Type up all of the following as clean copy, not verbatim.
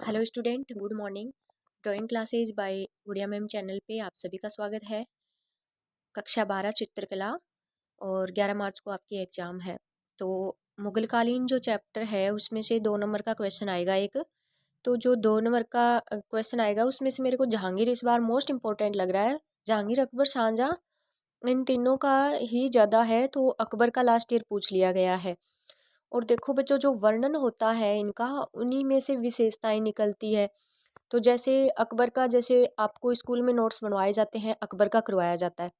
Hello student, good morning. Drawing classes by Gudiya ma'am channel पे आप सभी का स्वागत है। कक्षा 12 चित्रकला और 11 मार्च को आपकी एग्ज़ाम है। तो मुगल कालीन जो चैप्टर है उसमें से 2 नंबर का क्वेश्चन आएगा एक। तो जो 2 नंबर का क्वेश्चन आएगा उसमें से मेरे को जहांगीर इस बार मोस्ट इम्पोर्टेंट लग रहा है। जहांगीर, अकबर, शाहजहाँ, इन तीनों का ही ज़्यादा है, तो अकबर का लास्ट ईयर पूछ लिया गया है। और देखो बच्चों, जो वर्णन होता है इनका, उन्हीं में से विशेषताएं निकलती है। तो जैसे अकबर का, जैसे आपको स्कूल में नोट्स बनवाए जाते हैं, अकबर का करवाया जाता है।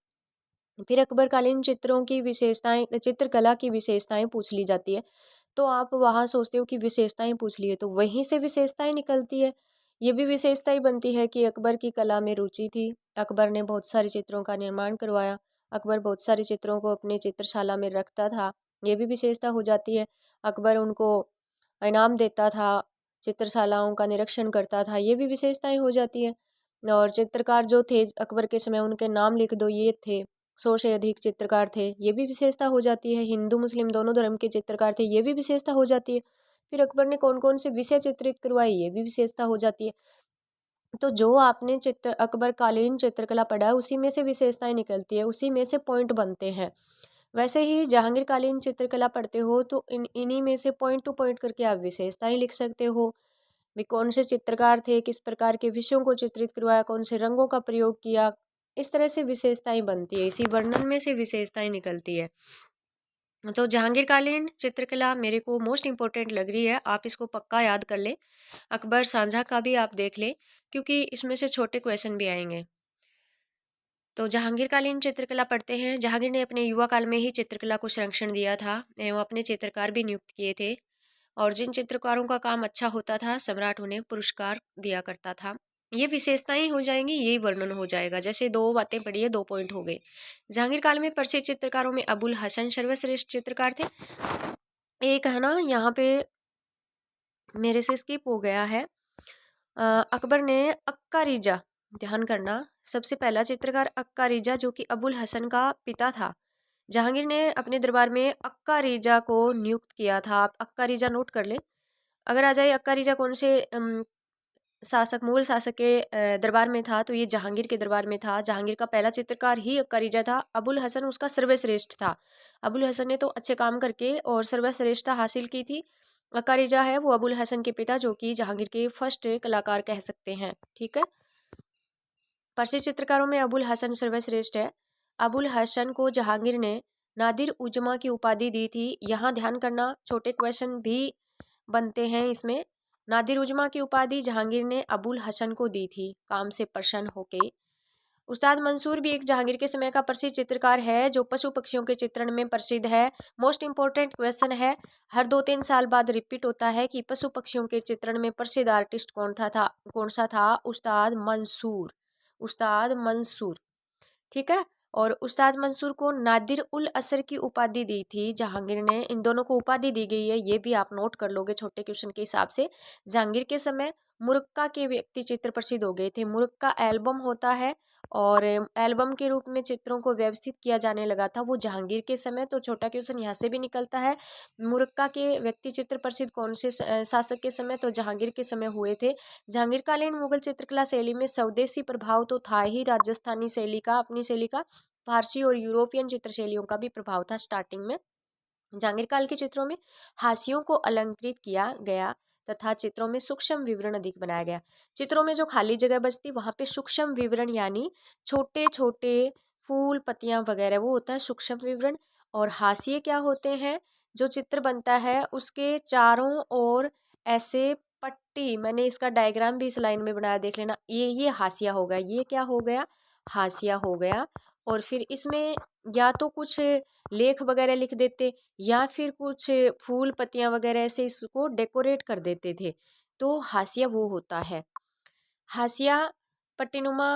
फिर अकबरकालीन चित्रों की विशेषताएं, चित्रकला की विशेषताएं पूछ ली जाती है। तो आप वहाँ सोचते हो कि विशेषताएं पूछ लिए, तो वहीं से विशेषताएं निकलती है। ये भी विशेषता ही बनती है कि अकबर की कला में रुचि थी। अकबर ने बहुत सारे चित्रों का निर्माण करवाया। अकबर बहुत सारे चित्रों को अपनी चित्रशाला में रखता था। ये भी विशेषता हो जाती है। अकबर उनको इनाम देता था, चित्रशालाओं का निरीक्षण करता था। ये भी विशेषताएं हो जाती है। और चित्रकार जो थे अकबर के समय, उनके नाम लिख दो, ये थे 100 से अधिक चित्रकार थे। ये भी विशेषता हो जाती है। हिंदू मुस्लिम दोनों धर्म के चित्रकार थे, ये भी विशेषता हो जाती है। फिर अकबर ने कौन कौन से विषय चित्रित करवाई, ये भी विशेषता हो जाती है। तो जो आपने चित्र अकबरकालीन चित्रकला पढ़ा है उसी में से विशेषताएं निकलती है, उसी में से पॉइंट बनते हैं। वैसे ही जहांगीरकालीन चित्रकला पढ़ते हो तो इन्हीं में से पॉइंट टू पॉइंट करके आप विशेषताएं लिख सकते हो। वे कौन से चित्रकार थे, किस प्रकार के विषयों को चित्रित करवाया, कौन से रंगों का प्रयोग किया, इस तरह से विशेषताएं बनती है। इसी वर्णन में से विशेषताएं निकलती है। तो जहांगीरकालीन चित्रकला मेरे को मोस्ट इम्पोर्टेंट लग रही है, आप इसको पक्का याद कर ले। अकबर शाहजहाँ का भी आप देख ले, क्योंकि इसमें से छोटे क्वेश्चन भी आएंगे। तो जहांगीरकालीन चित्रकला पढ़ते हैं। जहांगीर ने अपने युवा काल में ही चित्रकला को संरक्षण दिया था एवं अपने चित्रकार भी नियुक्त किए थे। और जिन चित्रकारों का काम अच्छा होता था, सम्राट उन्हें पुरस्कार दिया करता था। ये विशेषताएं हो जाएंगी, यही वर्णन हो जाएगा। जैसे 2 बातें पढ़ी है, 2 पॉइंट हो गए। जहांगीर काल में प्रसिद्ध चित्रकारों में अबुल हसन सर्वश्रेष्ठ चित्रकार थे। एक है ना, यहाँ पे मेरे से स्किप हो गया है। अकबर ने अक्का रिजा, ध्यान करना, सबसे पहला चित्रकार अक्का रिजा जो कि अबुल हसन का पिता था। जहांगीर ने अपने दरबार में अक्का रिजा को नियुक्त किया था। आप अक्का रिजा नोट कर ले। अगर आ जाए अक्का रिजा कौन से शासक, मुगल शासक के दरबार में था, तो ये जहांगीर के दरबार में था। जहांगीर का पहला चित्रकार ही अक्का रिजा था। अबुल हसन उसका सर्वश्रेष्ठ था। अबुल हसन ने तो अच्छे काम करके और सर्वश्रेष्ठता हासिल की थी। अक्का रिजा है वो अबुल हसन के पिता, जो कि जहांगीर के फर्स्ट कलाकार कह सकते हैं। ठीक है। प्रसिद्ध चित्रकारों में अबुल हसन सर्वश्रेष्ठ है। अबुल हसन को जहांगीर ने नादिर उजमा की उपाधि दी थी। यहाँ ध्यान करना, छोटे क्वेश्चन भी बनते हैं इसमें। नादिर उजमा की उपाधि जहांगीर ने अबुल हसन को दी थी, काम से प्रसन्न होके। उस्ताद मंसूर भी एक जहांगीर के समय का प्रसिद्ध चित्रकार है, जो पशु पक्षियों के चित्रण में प्रसिद्ध है। मोस्ट इंपॉर्टेंट क्वेश्चन है, हर 2-3 साल बाद रिपीट होता है कि पशु पक्षियों के चित्रण में प्रसिद्ध आर्टिस्ट कौन सा था? उस्ताद मंसूर। उस्ताद मंसूर, ठीक है। और उस्ताद मंसूर को नादिर उल असर की उपाधि दी थी जहांगीर ने। इन दोनों को उपाधि दी गई है, ये भी आप नोट कर लोगे छोटे क्वेश्चन के हिसाब से। जहांगीर के समय मुरक्का के व्यक्ति चित्र प्रसिद्ध हो गए थे। मुरक्का एल्बम होता है, और एल्बम के रूप में चित्रों को व्यवस्थित किया जाने लगा था वो जहांगीर के समय। तो छोटा क्वेश्चन यहाँ से भी निकलता है। मुरक्का के व्यक्ति चित्र प्रसिद्ध कौन से शासक के समय? तो जहांगीर के समय हुए थे। जहांगीरकालीन मुगल चित्रकला शैली में स्वदेशी प्रभाव तो था ही, राजस्थानी शैली का, अपनी शैली का, फारसी और यूरोपियन चित्र शैलियों का भी प्रभाव था स्टार्टिंग में। जहांगीर काल के चित्रों में हाशियों को अलंकृत किया गया तथा चित्रों में सूक्ष्म विवरण अधिक बनाया गया। चित्रों में जो खाली जगह बचती वहां पे सूक्ष्म विवरण, यानी छोटे छोटे फूल पत्तियां वगैरह, वो होता है सूक्ष्म विवरण। और हाशिए क्या होते हैं? जो चित्र बनता है उसके चारों ओर ऐसे पट्टी, मैंने इसका डायग्राम भी इस लाइन में बनाया, देख लेना। ये हाशिया हो गया, ये क्या हो गया? हाशिया हो गया। और फिर इसमें या तो कुछ लेख वगैरह लिख देते, या फिर कुछ फूल पत्तियां वगैरह ऐसे इसको डेकोरेट कर देते थे। तो हाशिया वो होता है। हाशिया पट्टीनुमा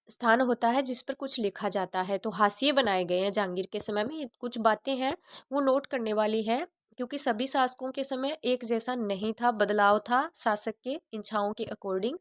स्थान होता है जिस पर कुछ लिखा जाता है। तो हाशिए बनाए गए हैं जहांगीर के समय में। कुछ बातें हैं वो नोट करने वाली है, क्योंकि सभी शासकों के समय एक जैसा नहीं था, बदलाव था शासक के इच्छाओं के अकॉर्डिंग।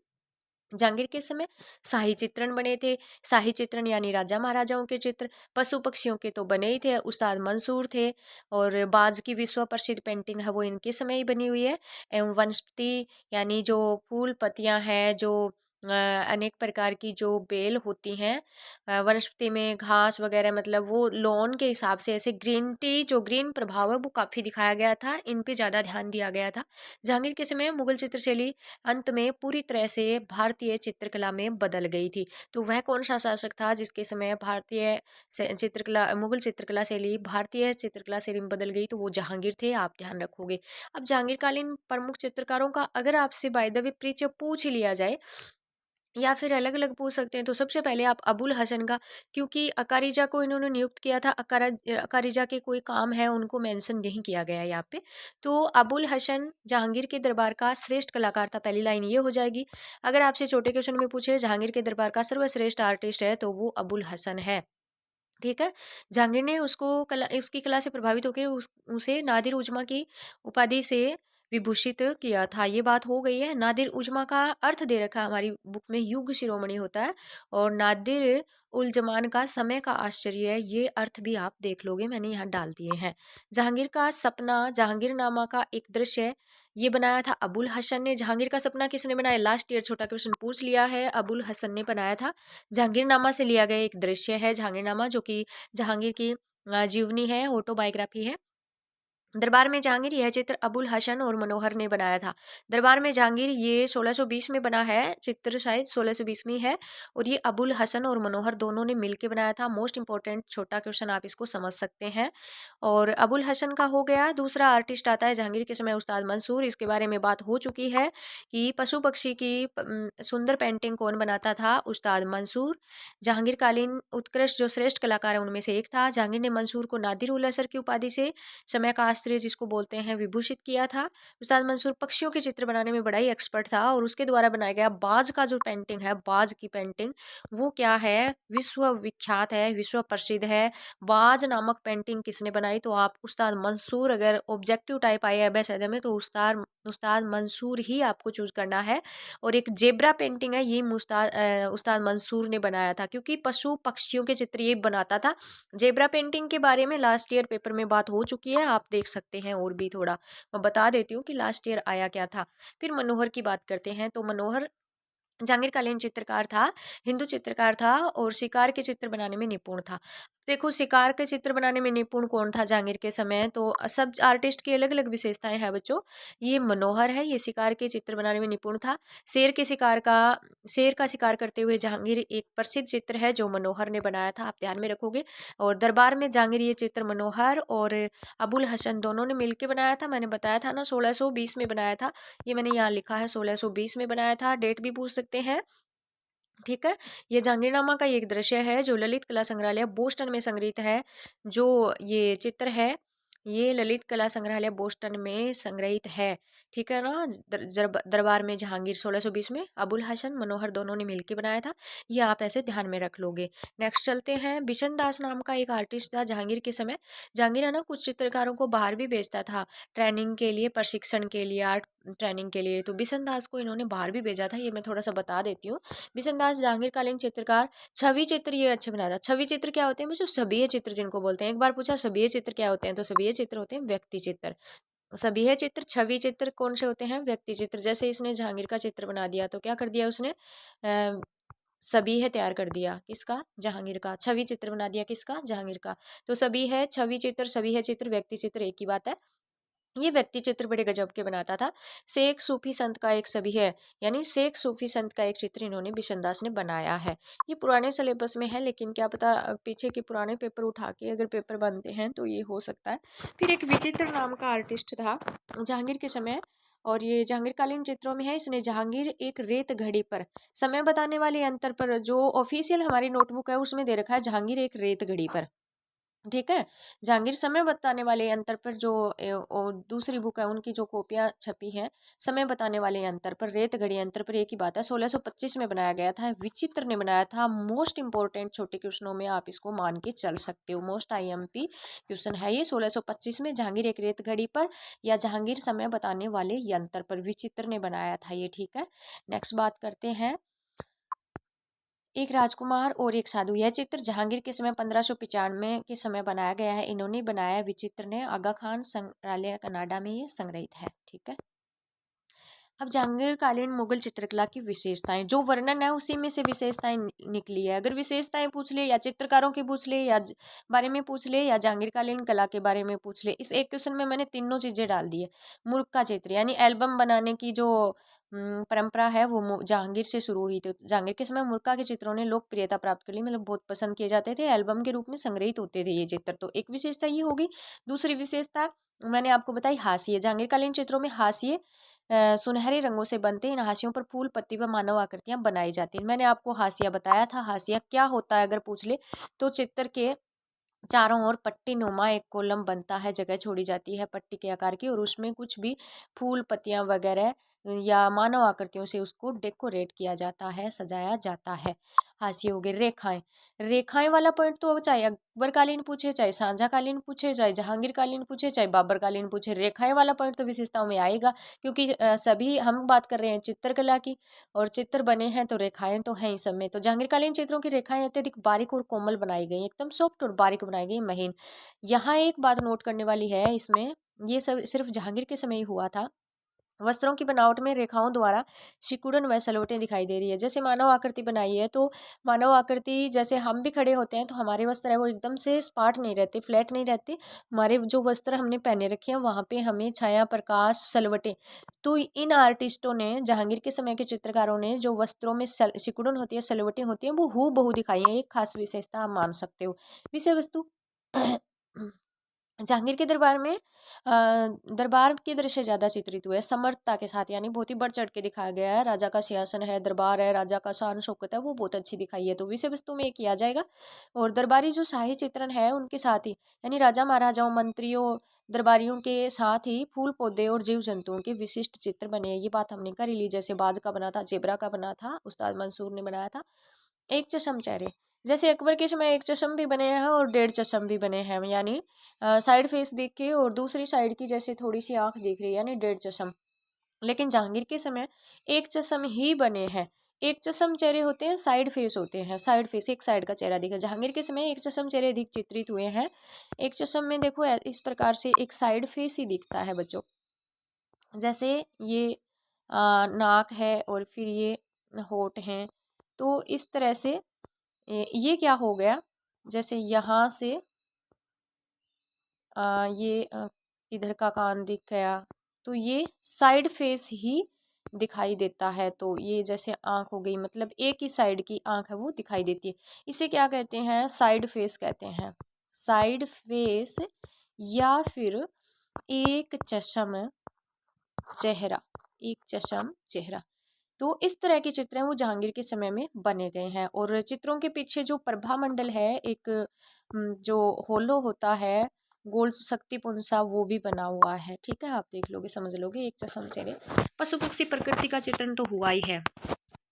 जहांगीर के समय शाही चित्रण बने थे। शाही चित्रण यानी राजा महाराजाओं के चित्र। पशु पक्षियों के तो बने ही थे, उस्ताद मंसूर थे। और बाज की विश्व प्रसिद्ध पेंटिंग है वो इनके समय ही बनी हुई है। एवं वनस्पति यानी जो फूल पत्तियां हैं, जो अनेक प्रकार की जो बेल होती हैं, वनस्पति में घास वगैरह, मतलब वो लॉन के हिसाब से ऐसे ग्रीन टी जो ग्रीन प्रभाव है वो काफी दिखाया गया था, इन पे ज्यादा ध्यान दिया गया था। जहांगीर के समय मुगल चित्रशैली अंत में पूरी तरह से भारतीय चित्रकला में बदल गई थी। तो वह कौन सा शासक था जिसके समय भारतीय चित्रकला, मुगल चित्रकला शैली भारतीय चित्रकला शैली में बदल गई? तो वो जहांगीर थे, आप ध्यान रखोगे। अब जहांगीरकालीन प्रमुख चित्रकारों का अगर आपसे बाय द वे परिचय पूछ लिया जाए या फिर अलग अलग पूछ सकते हैं, तो सबसे पहले आप अबुल हसन का, क्योंकि अकारिजा को इन्होंने नियुक्त किया था, अकारिजा के कोई काम है उनको मेंशन नहीं किया गया है यहाँ पे। तो अबुल हसन जहांगीर के दरबार का श्रेष्ठ कलाकार था, पहली लाइन ये हो जाएगी। अगर आपसे छोटे क्वेश्चन में पूछे जहांगीर के दरबार का सर्वश्रेष्ठ आर्टिस्ट है तो वो अबुल हसन है। ठीक है। जहांगीर ने उसकी कला से प्रभावित होकर उसे नादिर उजमा की उपाधि से विभूषित किया था। ये बात हो गई है। नादिर उजमा का अर्थ दे रखा है हमारी बुक में, युग शिरोमणि होता है। और नादिर उल जमान का समय का आश्चर्य है, ये अर्थ भी आप देख लोगे, मैंने यहाँ डाल दिए हैं। जहांगीर का सपना, जहांगीरनामा का एक दृश्य है, ये बनाया था अबुल हसन ने। जहांगीर का सपना किसने बनाया? लास्ट ईयर छोटा क्वेश्चन पूछ लिया है, अबुल हसन ने बनाया था। जहांगीरनामा से लिया गया एक दृश्य है जहांगीरनामा, जो कि जहांगीर की जीवनी है, ऑटोबायोग्राफी है। दरबार में जहांगीर, यह चित्र अबुल हसन और मनोहर ने बनाया था। दरबार में जहांगीर ये 1620 में बना है, चित्र शायद 1620 में है। और ये अबुल हसन और मनोहर दोनों ने मिलकर बनाया था। मोस्ट इंपॉर्टेंट छोटा क्वेश्चन, आप इसको समझ सकते हैं। और अबुल हसन का हो गया। दूसरा आर्टिस्ट आता है जहांगीर के समय उस्ताद मंसूर। इसके बारे में बात हो चुकी है कि पशु पक्षी की सुंदर पेंटिंग कौन बनाता था? उस्ताद मंसूर। जहांगीरकालीन उत्कृष्ट जो श्रेष्ठ कलाकार है उनमें से एक था। जहांगीर ने मंसूर को नादिर उल असर की उपाधि से, समय का आश्चर्य जिसको बोलते हैं, विभूषित किया था। उस्ताद मंसूर पक्षियों के चित्र बनाने में बड़ा ही एक्सपर्ट था। और उसके द्वारा बनाया गया बाज का जो पेंटिंग है, बाज की पेंटिंग, वो क्या है? विश्व विख्यात है, विश्व प्रसिद्ध है। बाज नामक पेंटिंग किसने बनाई? तो आप उस्ताद मंसूर, अगर ऑब्जेक्टिव टाइप आए एमएसएम में तो उस्ताद मंसूर ही आपको चूज करना है। और एक जेब्रा पेंटिंग है, ये उस्ताद मंसूर ने बनाया था, क्योंकि पशु पक्षियों के चित्र ये बनाता था। जेब्रा पेंटिंग के बारे में लास्ट ईयर पेपर में बात हो चुकी है, आप देख सकते हैं। और भी थोड़ा मैं बता देती हूँ कि लास्ट ईयर आया क्या था। फिर मनोहर की बात करते हैं, तो मनोहर जहांगीरकालीन चित्रकार था, हिंदू चित्रकार था और शिकार के चित्र बनाने में निपुण था। देखो, शिकार के चित्र बनाने में निपुण कौन था जहांगीर के समय? तो सब आर्टिस्ट की अलग अलग विशेषताएं हैं बच्चों। ये मनोहर है, ये शिकार के चित्र बनाने में निपुण था। शेर का शिकार करते हुए जहांगीर एक प्रसिद्ध चित्र है जो मनोहर ने बनाया था, आप ध्यान में रखोगे। और दरबार में जहांगीर ये चित्र मनोहर और अबुल हसन दोनों ने मिलकर बनाया था। मैंने बताया था ना 1620 में बनाया था, ये मैंने यहाँ लिखा है 1620 में बनाया था, डेट भी पूछ सकते हैं। ठीक है। ये जहांगीरनामा का एक दृश्य है जो ललित कला संग्रहालय बोस्टन में संग्रहित है। जो ये चित्र है, ये ललित कला संग्रहालय बोस्टन में संग्रहित है। ठीक है ना। दरबार में जहांगीर 1620 में, अबुल हसन मनोहर दोनों ने मिलकर बनाया था। ये आप ऐसे ध्यान में रख लोगे। नेक्स्ट चलते हैं। बिशन दास नाम का एक आर्टिस्ट था जहांगीर के समय। जहांगीर है ना कुछ चित्रकारों को बाहर भी भेजता था ट्रेनिंग के लिए, प्रशिक्षण के लिए, आर्ट ट्रेनिंग के लिए। तो बिशन दास को इन्होंने बाहर भी भेजा था, ये मैं थोड़ा सा बता देती हूँ। बिशनदास जहांगीरकालीन चित्रकार। छवि चित्र ये अच्छे बनाया था। छवि चित्र क्या होते हैं मुझे? सभी चित्र जिनको बोलते हैं। एक बार पूछा सभी चित्र क्या होते हैं, तो सभी चित्र होते हैं व्यक्ति चित्र। सभी चित्र, छवि चित्र कौन से होते हैं? व्यक्ति चित्र। जैसे इसने जहांगीर का चित्र बना दिया तो क्या कर दिया उसने? सभी है तैयार कर दिया, किसका? जहांगीर का। छवि चित्र बना दिया, किसका? जहांगीर का। तो सभी है छवि चित्र, सभी है चित्र, व्यक्ति चित्र एक ही बात है। ये व्यक्ति चित्र बड़े गजब के बनाता था। शेख सूफी संत का एक सभी है, यानी शेख सूफी संत का एक चित्र इन्होंने बिशनदास ने बनाया है। ये पुराने सिलेबस में है, लेकिन क्या पता पीछे के पुराने पेपर उठा के अगर पेपर बनते हैं तो ये हो सकता है। फिर एक विचित्र नाम का आर्टिस्ट था जहांगीर के समय, और ये जहांगीरकालीन चित्रों में है। इसने जहांगीर एक रेत घड़ी पर समय बताने वाले अंतर पर, जो ऑफिशियल हमारी नोटबुक है उसमें दे रखा है जहांगीर एक रेत घड़ी पर। ठीक है। जहांगीर समय बताने वाले अंतर पर, जो दूसरी बुक है उनकी जो कॉपियां छपी हैं, समय बताने वाले अंतर पर, रेत घड़ी अंतर पर, एक ही बात है। 1625 में बनाया गया था, विचित्र ने बनाया था। मोस्ट इंपॉर्टेंट छोटे क्वेश्चनों में आप इसको मान के चल सकते हो, मोस्ट आईएमपी क्वेश्चन है ये। 1625 में जहांगीर एक रेत घड़ी पर या जहांगीर समय बताने वाले यंत्र पर, विचित्र ने बनाया था ये। ठीक है। नेक्स्ट बात करते हैं। एक राजकुमार और एक साधु। यह चित्र जहांगीर के समय 1595 के समय बनाया गया है। इन्होंने बनाया। विचित्र ने आगा खान संग्रहालय कनाडा में ये संग्रहित है। ठीक है। अब जहांगीरकालीन मुगल चित्रकला की विशेषताएं, जो वर्णन है उसी में से विशेषताएं निकली है। अगर विशेषताएं पूछ ले या चित्रकारों की पूछ ले या बारे में पूछ ले या जहांगीरकालीन कला के बारे में पूछ ले, इस एक क्वेश्चन में मैंने तीनों चीजें डाल दी है। मुर्का चित्र यानी एल्बम बनाने की जो परंपरा है वो जहांगीर से शुरू हुई थी। जहांगीर के समय मुर्का के चित्रों ने लोकप्रियता प्राप्त कर ली, मतलब बहुत पसंद किए जाते थे, एल्बम के रूप में संग्रहित होते थे ये चित्र। तो एक विशेषता ये होगी। दूसरी विशेषता मैंने आपको बताई हाशिए। जहांगीरकालीन चित्रों में हाशिए सुनहरे रंगों से बनते हैं। इन हाशियों पर फूल पत्ती व मानव आकृतियां बनाई जाती हैं। मैंने आपको हाशिया बताया था। हाशिया क्या होता है अगर पूछ ले तो चित्र के चारों ओर पट्टी नुमा एक कॉलम बनता है, जगह छोड़ी जाती है पट्टी के आकार की, और उसमें कुछ भी फूल पत्तियां वगैरह या मानव आकृतियों से उसको डेकोरेट किया जाता है, सजाया जाता है। हाशिए हो गए। रेखाएं। रेखाएं वाला पॉइंट तो चाहे अकबरकालीन पूछे, चाहे साझाकालीन पूछे, चाहे जहांगीरकालीन पूछे, चाहे बाबरकालीन पूछे, रेखाएं वाला पॉइंट तो विशेषताओं में आएगा, क्योंकि सभी हम बात कर रहे हैं चित्रकला की, और चित्र बने हैं तो रेखाएं तो हैं ही सब में। तो जहांगीरकालीन चित्रों की रेखाएं अत्यधिक बारीक और कोमल बनाई गई, एकदम सॉफ्ट और बारीक बनाई गई, महीन। यहाँ एक बात नोट करने वाली है इसमें, ये सब सिर्फ जहांगीर के समय ही हुआ था। वस्त्रों की बनावट में रेखाओं द्वारा सिकुड़न व सलवटें दिखाई दे रही है। जैसे मानव आकृति बनाई है तो मानव आकृति, जैसे हम भी खड़े होते हैं तो हमारे वस्त्र है वो एकदम से स्पाट नहीं रहते, फ्लैट नहीं रहते। हमारे जो वस्त्र हमने पहने रखे हैं वहाँ पे हमें छाया प्रकाश सलवटें, तो इन आर्टिस्टों ने, जहांगीर के समय के चित्रकारों ने, जो वस्त्रों में सिकुड़न होती है, सलवटें होती हैं, वो हूबहू दिखाई है। एक खास विशेषता आप मान सकते हो। विषय वस्तु जहांगीर के दरबार में दरबार के दृश्य ज्यादा चित्रित हुए समर्थता के साथ, यानी बहुत ही बढ़ चढ़ के दिखाया गया है। राजा का सिंहासन है, दरबार है, राजा का शान शौकत है, वो बहुत अच्छी दिखाई है, तो विषय वस्तु में ये किया जाएगा। और दरबारी जो शाही चित्रण है उनके साथ ही, यानी राजा महाराजाओं मंत्रियों दरबारियों के साथ ही फूल पौधे और जीव जंतुओं के विशिष्ट चित्र बने। ये बात हमने कर ही ली। जैसे बाज का बना था, जेबरा का बना था, उस्ताद मंसूर ने बनाया था। एक चश्म चेहरे, जैसे अकबर के समय एक चश्म भी बने हैं और 1.5 चश्म भी बने हैं, यानी साइड फेस देख के और दूसरी साइड की जैसे थोड़ी सी आंख दिख रही है, यानी 1.5 चश्म। लेकिन जहांगीर के समय एक चश्म ही बने हैं। एक चश्म चेहरे होते हैं, साइड फेस होते हैं, साइड फेस एक साइड का चेहरा दिखा। जहांगीर के समय एक चश्म चेहरे अधिक चित्रित हुए हैं। एक चश्म में देखो इस प्रकार से एक साइड फेस ही दिखता है बच्चों। जैसे ये नाक है और फिर ये होठ हैं, तो इस तरह से ये क्या हो गया, जैसे यहाँ से ये इधर का कान दिख गया, तो ये साइड फेस ही दिखाई देता है। तो ये जैसे आंख हो गई, मतलब एक ही साइड की आंख है वो दिखाई देती है। इसे क्या कहते हैं? साइड फेस कहते हैं। साइड फेस या फिर एक चश्म चेहरा, एक चश्म चेहरा। तो इस तरह के चित्र हैं वो जहांगीर के समय में बने गए हैं। और चित्रों के पीछे जो प्रभा मंडल है, एक जो होलो होता है गोल शक्तिपुंज सा, वो भी बना हुआ है। ठीक है, आप देख लोगे समझ लोगे। एक चश्म चेहरे। पशु पक्षी प्रकृति का चित्रण तो हुआ ही है,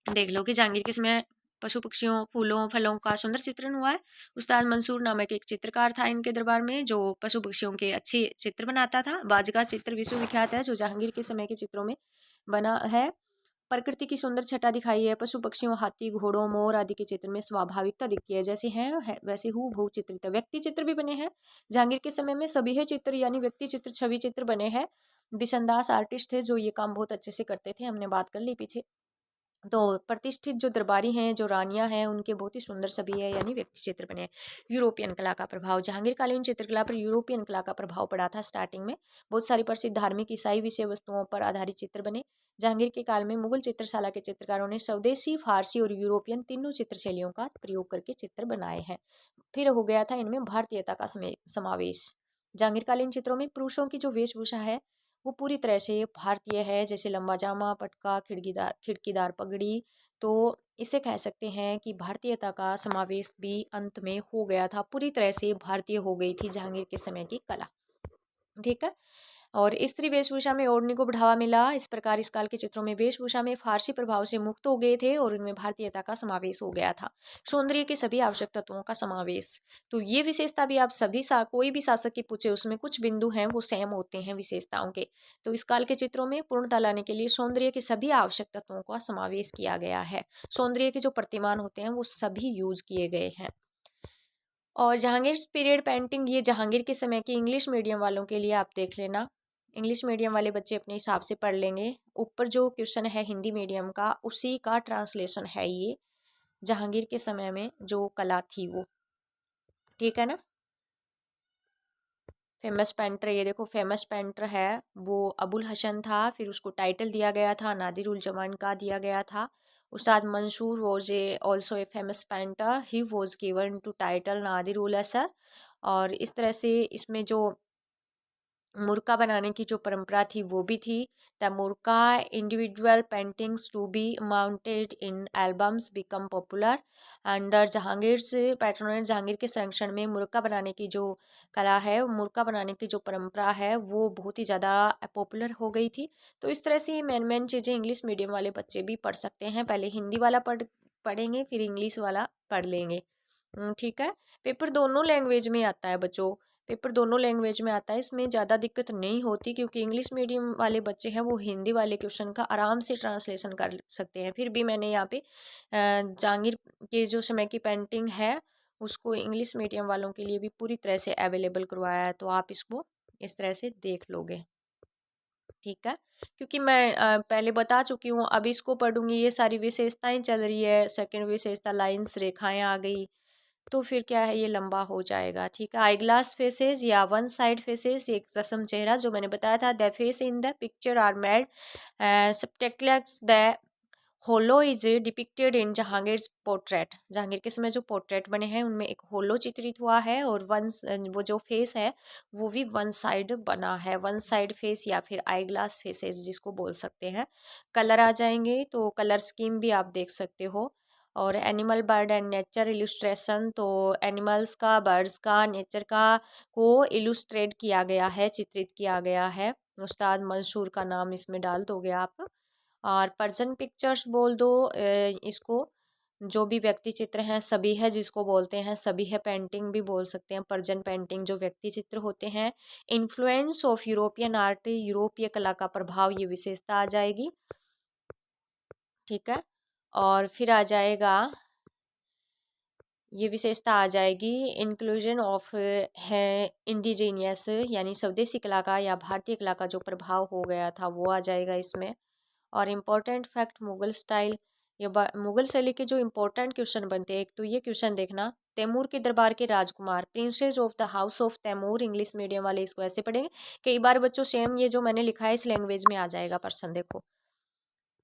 देख लो कि जहांगीर के समय पशु पक्षियों फूलों फलों का सुंदर चित्रण हुआ है। उस्ताद मंसूर नामक एक चित्रकार था इनके दरबार में, जो पशु पक्षियों के अच्छे चित्र बनाता था। बाज का चित्र विश्वविख्यात है, जो जहांगीर के समय के चित्रों में बना है। प्रकृति की सुंदर छटा दिखाई है। पशु पक्षियों, हाथी, घोड़ों, मोर आदि के चित्र में स्वाभाविकता दिखती है, जैसे है वैसे हूबहू चित्रित। व्यक्ति चित्र भी बने हैं जहांगीर के समय में। सभी है चित्र यानी व्यक्ति चित्र, छवि चित्र बने हैं। बिशनदास आर्टिस्ट थे जो ये काम बहुत अच्छे से करते थे, हमने बात कर ली पीछे। तो प्रतिष्ठित जो दरबारी हैं, जो रानियां हैं, उनके बहुत ही सुंदर छवि है, यानी व्यक्ति चित्र बने। यूरोपियन कला का प्रभाव। जहांगीरकालीन चित्रकला पर यूरोपियन कला का प्रभाव पड़ा था। स्टार्टिंग में बहुत सारी प्रसिद्ध धार्मिक ईसाई विषय वस्तुओं पर आधारित चित्र बने। जहांगीर के काल में मुगल चित्रशाला के चित्रकारों ने स्वदेशी, फारसी और यूरोपियन तीनों चित्र शैलियों का प्रयोग करके चित्र बनाए हैं। फिर हो गया था इनमें भारतीयता का समावेश। जहांगीरकालीन चित्रों में पुरुषों की जो वेशभूषा है वो पूरी तरह से भारतीय है, जैसे लंबा जामा, पटका, खिड़कीदार पगड़ी। तो इसे कह सकते हैं कि भारतीयता का समावेश भी अंत में हो गया था, पूरी तरह से भारतीय हो गई थी जहांगीर के समय की कला। ठीक है। और स्त्री वेशभूषा में ओढ़नी को बढ़ावा मिला। इस प्रकार इस काल के चित्रों में वेशभूषा में फारसी प्रभाव से मुक्त हो गए थे और उनमें भारतीयता का समावेश हो गया था। सौंदर्य के सभी आवश्यक तत्वों का समावेश। तो ये विशेषता भी आप सभी कोई भी शासक की पूछे उसमें कुछ बिंदु हैं वो सेम होते हैं विशेषताओं के। तो इस काल के चित्रों में पूर्णता लाने के लिए सौंदर्य के सभी आवश्यक तत्वों का समावेश किया गया है। सौंदर्य के जो प्रतिमान होते हैं वो सभी यूज किए गए हैं। और जहांगीर पीरियड पेंटिंग, ये जहांगीर के समय की इंग्लिश मीडियम वालों के लिए आप देख लेना। इंग्लिश मीडियम वाले बच्चे अपने हिसाब से पढ़ लेंगे। ऊपर जो क्वेश्चन है हिंदी मीडियम का उसी का ट्रांसलेशन है ये, जहांगीर के समय में जो कला थी वो। ठीक है ना। फेमस पेंटर, ये देखो फेमस पेंटर है वो अबुल हसन था। फिर उसको टाइटल दिया गया था नादिर उल जमान का दिया गया था। Ustad Mansur was a also a famous painter, he was given to title Nadir ul Asr. और इस तरह से इसमें जो मुर्का बनाने की जो परंपरा थी वो भी थी। द मुर्का individual paintings to be mounted in albums become popular under Jahangir से पैट्रोनेट। जहांगीर के संरक्षण में मुर्का बनाने की जो कला है, मुर्का बनाने की जो परंपरा है वो बहुत ही ज़्यादा पॉपुलर हो गई थी। तो इस तरह से मेन मेन चीज़ें इंग्लिश मीडियम वाले बच्चे भी पढ़ सकते हैं। पहले हिंदी वाला पढ़ेंगे फिर इंग्लिश वाला पढ़ लेंगे। ठीक है। पेपर दोनों लैंग्वेज में आता है बच्चों, पेपर दोनों लैंग्वेज में आता है, इसमें ज़्यादा दिक्कत नहीं होती क्योंकि इंग्लिश मीडियम वाले बच्चे हैं वो हिंदी वाले क्वेश्चन का आराम से ट्रांसलेशन कर सकते हैं। फिर भी मैंने यहाँ पे जहांगीर के जो समय की पेंटिंग है उसको इंग्लिश मीडियम वालों के लिए भी पूरी तरह से अवेलेबल करवाया है, तो आप इसको इस तरह से देख लोगे। ठीक है। क्योंकि मैं पहले बता चुकी हूँ, अब इसको पढ़ूंगी, ये सारी विशेषताएं चल रही है। सेकंड विशेषता लाइंस, रेखाएं आ गई, तो फिर क्या है ये लंबा हो जाएगा। ठीक है। आई ग्लास फेसेस या वन साइड फेसेस, एक जसम चेहरा जो मैंने बताया था। The face in the picture are made spectacles the halo is depicted in Jahangir portrait. Jahangir के समय जो पोर्ट्रेट बने हैं उनमें एक होलो चित्रित हुआ है और वो जो फेस है वो भी वन साइड बना है। वन साइड फेस या फिर आई ग्लास फेसेस जिसको बोल सकते हैं। कलर आ जाएंगे तो कलर स्कीम भी आप देख सकते हो। और animal, bird and nature illustration, तो एनिमल्स का, बर्ड्स का, नेचर का को इलुस्ट्रेट किया गया है, चित्रित किया गया है। उस्ताद मंसूर का नाम इसमें डाल दोगे आप। और पर्सन पिक्चर्स बोल दो इसको। जो भी व्यक्ति चित्र हैं सभी है जिसको बोलते हैं, सभी है पेंटिंग भी बोल सकते हैं। पर्जन पेंटिंग जो व्यक्ति चित्र होते हैं। इन्फ्लुएंस ऑफ यूरोपियन आर्ट, यूरोपीय कला का प्रभाव, ये विशेषता आ जाएगी। ठीक है। और फिर आ जाएगा, ये विशेषता आ जाएगी इंक्लूजन ऑफ है इंडिजीनियस, यानी स्वदेशी कला का या भारतीय कला का जो प्रभाव हो गया था वो आ जाएगा इसमें। और इम्पोर्टेंट फैक्ट मुगल स्टाइल, ये मुगल शैली के जो इम्पोर्टेंट क्वेश्चन बनते हैं, एक तो ये क्वेश्चन देखना, तैमूर के दरबार के राजकुमार, princes of the house of Timur. English medium वाले इसको ऐसे पढ़ेंगे। कई बार बच्चों सेम ये जो मैंने लिखा है इस लैंग्वेज में आ जाएगा पर्सन, देखो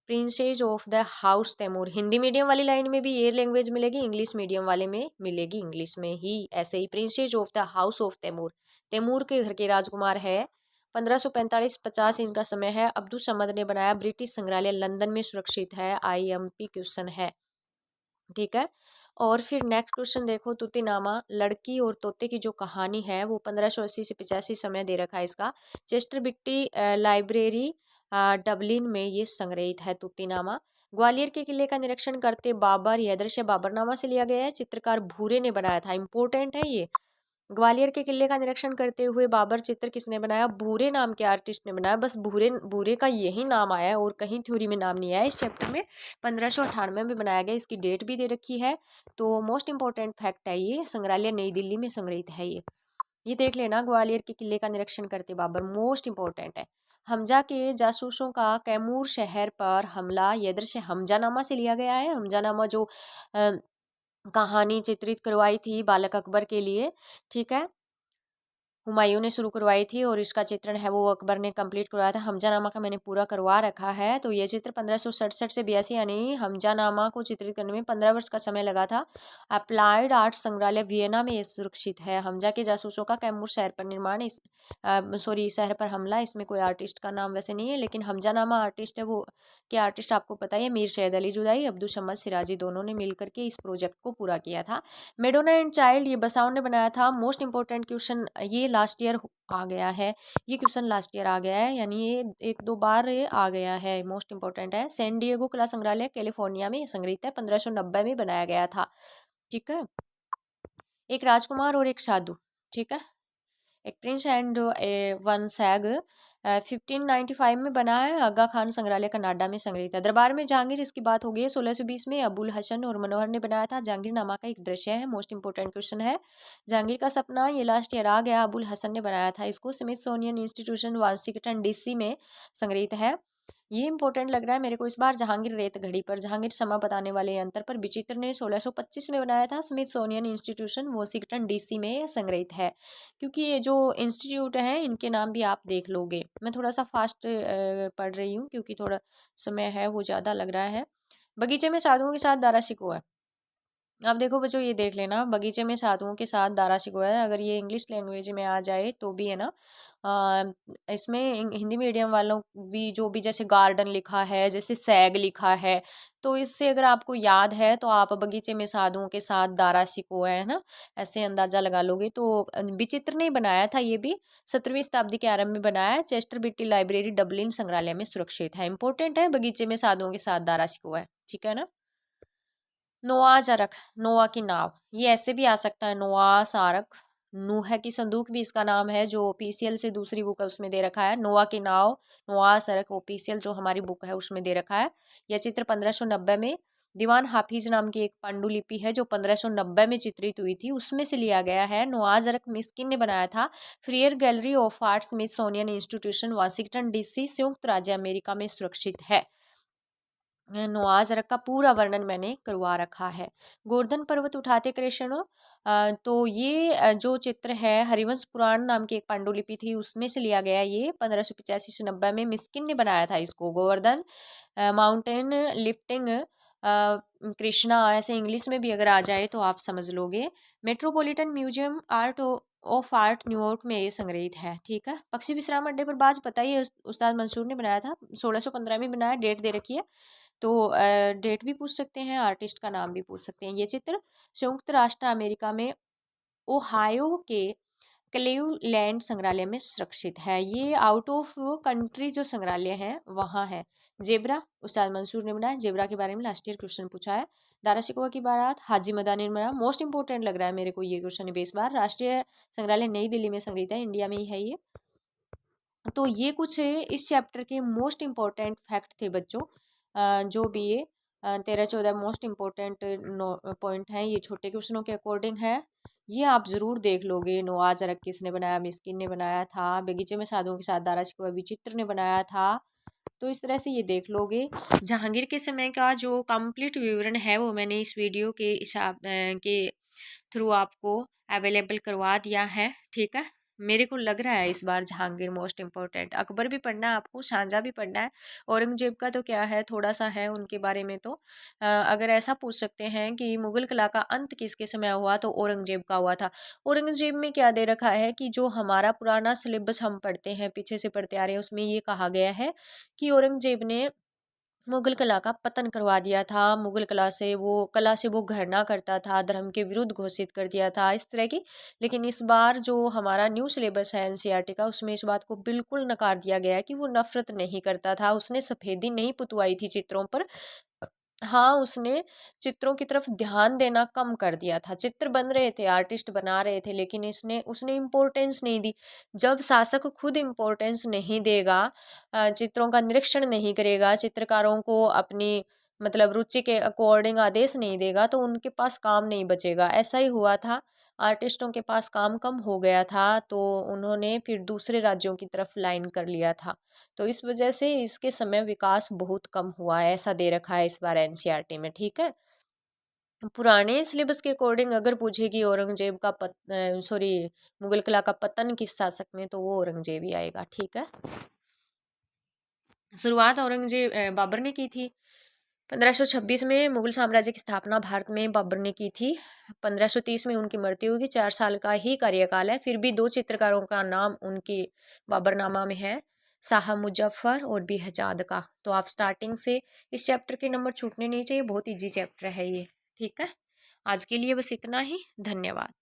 princess of the house Taimur. Hindi medium वाली लाइन में भी ये लैंग्वेज मिलेगी, इंग्लिश मीडियम वाले में मिलेगी इंग्लिश में ही ऐसे ही। Princes of the house of Timur, Timur के घर के राजकुमार है। 1545-50 इनका समय है। अब्दुल समद ने बनाया। ब्रिटिश संग्रहालय लंदन में सुरक्षित है। IMP क्वेश्चन है। ठीक है। और फिर नेक्स्ट क्वेश्चन देखो, तूतीनामा, लड़की और तोते की जो कहानी है वो 1580 से 85 समय दे रखा है इसका। चेस्टर बिट्टी लाइब्रेरी डबलिन में ये संग्रहित है तूतीनामा। ग्वालियर के किले का निरीक्षण करते बाबर, यह दृश्य बाबरनामा से लिया गया है। चित्रकार भूरे ने बनाया था, इंपॉर्टेंट है ये। ग्वालियर के किले का निरीक्षण करते हुए बाबर चित्र किसने बनाया? भूरे नाम के आर्टिस्ट ने बनाया। बस भूरे भूरे का यही नाम आया है और कहीं थ्योरी में नाम नहीं आया। इस चैप्टर में 1598 में बनाया गया, इसकी डेट भी दे रखी है। तो मोस्ट इंपॉर्टेंट फैक्ट है ये, संग्रहालय नई दिल्ली में संग्रहित है ये देख लेना। ग्वालियर के किले का निरीक्षण करते बाबर, मोस्ट इंपॉर्टेंट है। हमजा के जासूसों का कैमूर शहर पर हमला, यह दृश्य हमजानामा से लिया गया है। हमजानामा जो कहानी चित्रित करवाई थी बालक अकबर के लिए, ठीक है, हुमायूं ने शुरू करवाई थी और इसका चित्रण है वो अकबर ने कंप्लीट करवाया था। हमजानामा का मैंने पूरा करवा रखा है। तो ये चित्र 1567 से 82 यानी हमजानामा को चित्रित करने में 15 वर्ष का समय लगा था। अप्लाइड आर्ट संग्रहालय वियना में ये सुरक्षित है। हमजा के जासूसों का कैमूर शहर पर निर्माण, इस शहर पर हमला, इसमें कोई आर्टिस्ट का नाम वैसे नहीं है लेकिन हमजानामा आर्टिस्ट है वो, के आर्टिस्ट आपको पता ही है, मीर सैयद अली जुदाई, अब्दुल समद सिराजी, दोनों ने मिलकर के इस प्रोजेक्ट को पूरा किया था। मेडोना एंड चाइल्ड, ये बसाओ ने बनाया था। मोस्ट इंपॉर्टेंट क्वेश्चन ये लास्ट ईयर आ गया है, ये क्वेश्चन लास्ट ईयर आ गया है, यानी ये 1-2 बार ये आ गया है, मोस्ट इंपॉर्टेंट है। सैन डिएगो कला संग्रहालय कैलिफोर्निया में संग्रहित है, 1590 में बनाया गया था। ठीक है। एक राजकुमार और एक साधु। ठीक है। एक प्रिंस एंड वन सैग 1595 में बना है, आगा खान संग्रहालय कनाडा में संग्रहित है। दरबार में जहांगीर, इसकी बात हो गई है, 1620 में अबुल हसन और मनोहर ने बनाया था। जहांगीरनामा का एक दृश्य है, मोस्ट इंपोर्टेंट क्वेश्चन है। जहांगीर का सपना, ये लास्ट ईयर आ गया, अबुल हसन ने बनाया था इसको। स्मिथसोनियन इंस्टीट्यूशन वाशिंगटन डीसी में संग्रहित है। ये इंपॉर्टेंट लग रहा है मेरे को इस बार। जहांगीर रेत घड़ी पर, जहांगीर समा बताने वाले यंत्र पर, विचित्र ने 1625 में बनाया था। स्मिथसोनियन इंस्टीट्यूशन वाशिंगटन डीसी में संग्रहित है। क्योंकि ये जो इंस्टीट्यूट हैं इनके नाम भी आप देख लोगे। मैं थोड़ा सा फास्ट पढ़ रही हूँ क्योंकि थोड़ा समय है वो ज़्यादा लग रहा है। बगीचे में साधुओं के साथ दारा शिकोह है। अब देखो बच्चों, ये देख लेना, बगीचे में साधुओं के साथ दारा शिकोह है। अगर ये इंग्लिश लैंग्वेज में आ जाए तो भी है ना, इसमें हिंदी मीडियम वालों भी जो भी, जैसे गार्डन लिखा है, जैसे सैग लिखा है, तो इससे अगर आपको याद है तो आप बगीचे में साधुओं के साथ दारा शिकोह है ना, ऐसे अंदाजा लगा लोगे। तो विचित्र ने बनाया था ये भी, 17वीं शताब्दी के आरंभ में बनाया है। चेस्टर बिट्टी लाइब्रेरी डबलिन संग्रहालय में सुरक्षित है। इंपॉर्टेंट है, बगीचे में साधुओं के साथ दारा शिकोह है। ठीक है ना। नोआज अरक, नोआ की नाव, ये ऐसे भी आ सकता है, नोआस आरक। नूह की संदूक भी इसका नाम है, जो ओपीसीएल से दूसरी बुक है उसमें दे रखा है। नोआ की नाव, नोआस अरक, ओपीसीएल जो हमारी बुक है उसमें दे रखा है। यह चित्र 1590 में दीवान हाफिज नाम की एक पांडुलिपि है जो 1590 में चित्रित हुई थी, उसमें से लिया गया है। नोआज अरक मिस्किन ने बनाया था। Freer Gallery of Art Smithsonian Institution Washington DC संयुक्त राज्य अमेरिका में सुरक्षित है। नवाज अरक का पूरा वर्णन मैंने करवा रखा है। गोवर्धन पर्वत उठाते कृष्ण, तो ये जो चित्र है हरिवंश पुराण नाम की एक पांडुलिपि थी उसमें से लिया गया। ये 1585 से 90 में मिस्किन ने बनाया था इसको। गोवर्धन माउंटेन लिफ्टिंग कृष्णा, ऐसे इंग्लिश में भी अगर आ जाए तो आप समझ लोगे। Metropolitan museum art of art New York में ये संग्रहित है। ठीक है। पक्षी विश्राम अड्डे पर बाज पता ही है, उस्ताद मंसूर ने बनाया था, 1615 में बनाया, डेट दे रखी है। तो डेट भी पूछ सकते हैं, आर्टिस्ट का नाम भी पूछ सकते हैं। ये चित्र संयुक्त राष्ट्र अमेरिका में ओहायो के क्लीवलैंड संग्रहालय में सुरक्षित है। ये आउट ऑफ कंट्री जो संग्रहालय है वहाँ है। जेबरा, उस्ताद मंसूर ने बनाया, जेबरा के बारे में लास्ट ईयर क्वेश्चन पूछा है। दारा शिकोह की बारात, हाजी मदानी ने बनाया। मोस्ट इंपोर्टेंट लग रहा है मेरे को ये क्वेश्चन बेस बार। राष्ट्रीय संग्रहालय नई दिल्ली में संग्रहित है, इंडिया में ही है ये। तो ये कुछ इस चैप्टर के मोस्ट इम्पोर्टेंट फैक्ट थे बच्चों, जो भी ये 13-14 मोस्ट इम्पोर्टेंट पॉइंट हैं, ये छोटे क्वेश्चनों के अकॉर्डिंग है। ये आप ज़रूर देख लोगे। नवाज अरक किसने बनाया, मिस्किन ने बनाया था। बगीचे में साधुओं के साथ दारा शिकोह विचित्र ने बनाया था। तो इस तरह से ये देख लोगे। जहांगीर के समय का जो कंप्लीट विवरण है वो मैंने इस वीडियो के के थ्रू आपको अवेलेबल करवा दिया है। ठीक है। मेरे को लग रहा है इस बार जहांगीर मोस्ट इम्पोर्टेंट। अकबर भी पढ़ना है आपको, शाहजहाँ भी पढ़ना है। औरंगजेब का तो क्या है, थोड़ा सा है उनके बारे में। तो अगर ऐसा पूछ सकते हैं कि मुगल कला का अंत किसके समय हुआ, तो औरंगजेब का हुआ था। औरंगजेब में क्या दे रखा है कि जो हमारा पुराना सिलेबस हम पढ़ते हैं, पीछे से पढ़ते आ रहे हैं, उसमें ये कहा गया है कि औरंगजेब ने मुगल कला का पतन करवा दिया था। मुगल कला से वो घृणा करता था, धर्म के विरुद्ध घोषित कर दिया था, इस तरह की। लेकिन इस बार जो हमारा न्यू सिलेबस है एनसीईआरटी का, उसमें इस बात को बिल्कुल नकार दिया गया है कि वो नफरत नहीं करता था, उसने सफेदी नहीं पुतवाई थी चित्रों पर। हाँ, उसने चित्रों की तरफ ध्यान देना कम कर दिया था। चित्र बन रहे थे, आर्टिस्ट बना रहे थे, लेकिन इसने उसने इम्पोर्टेंस नहीं दी। जब शासक खुद इम्पोर्टेंस नहीं देगा, चित्रों का निरीक्षण नहीं करेगा, चित्रकारों को अपनी मतलब रुचि के अकॉर्डिंग आदेश नहीं देगा, तो उनके पास काम नहीं बचेगा। ऐसा ही हुआ था, आर्टिस्टों के पास काम कम हो गया था, तो उन्होंने फिर दूसरे राज्यों की तरफ लाइन कर लिया था। तो इस वजह से इसके समय विकास बहुत कम हुआ है, ऐसा दे रखा है इस बार एनसीईआरटी में। ठीक है। पुराने सिलेबस के अकॉर्डिंग अगर पूछेगी औरंगजेब का सॉरी मुगल कला का पतन किस शासक में, तो वो औरंगजेब ही आएगा। ठीक है। शुरुआत औरंगजेब बाबर ने की थी। 1526 में मुगल साम्राज्य की स्थापना भारत में बाबर ने की थी। 1530 में उनकी मृत्यु होगी। 4 साल का ही कार्यकाल है, फिर भी 2 चित्रकारों का नाम उनकी बाबरनामा में है, शाह मुजफ्फर और बेहजाद का। तो आप स्टार्टिंग से इस चैप्टर के नंबर छूटने नहीं चाहिए, बहुत ईजी चैप्टर है ये। ठीक है। आज के लिए बस इतना ही। धन्यवाद।